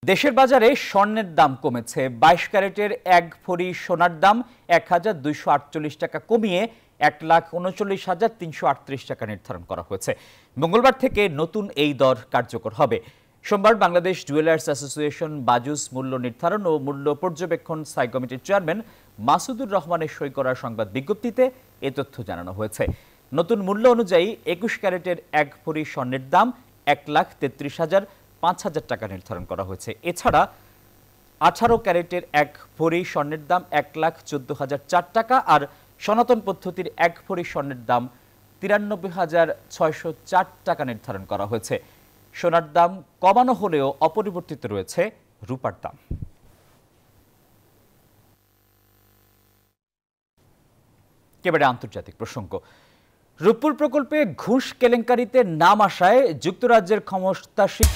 দেশের বাজারে স্বর্ণের দাম কমেছে। ২২ ক্যারেটের ১ ভরি সোনার দাম ১,২৪৮ টাকা কমিয়ে ১,৩৯,৩৩৮ টাকা নির্ধারণ করা হয়েছে। মঙ্গলবার থেকে নতুন এই দর কার্যকর হবে। সোমবার বাংলাদেশ জুয়েলার্স অ্যাসোসিয়েশন বাজুস মূল্য নির্ধারণ ও মূল্য পর্যবেক্ষণ স্থায়ী কমিটির চেয়ারম্যান মাসুদুর রহমানের সই করা সংবাদ বিজ্ঞপ্তিতে এ তথ্য জানানো হয়েছে। নতুন মূল্য অনুযায়ী ২১ ক্যারেটের ১ ভরি স্বর্ণের দাম ১,৩৩,৫০০ টাকা নির্ধারণ করা হয়েছে। এছাড়া ১৮ ক্যারেটের ১ ভরি স্বর্ণের দাম ১,১৪,০০৪ টাকা আর সনাতন পদ্ধতির ১ ভরি স্বর্ণের দাম ৯৩,৬০৪ টাকা নির্ধারণ করা হয়েছে। সোনার দাম কমানো হলেও অপরিবর্তিত রয়েছে রূপার দাম। এবারে আন্তর্জাতিক প্রসঙ্গ। রূপপুর প্রকল্পে ঘুষ কেলেঙ্কারিতে নাম আসায় যুক্তরাজ্যের ক্ষমতাসীন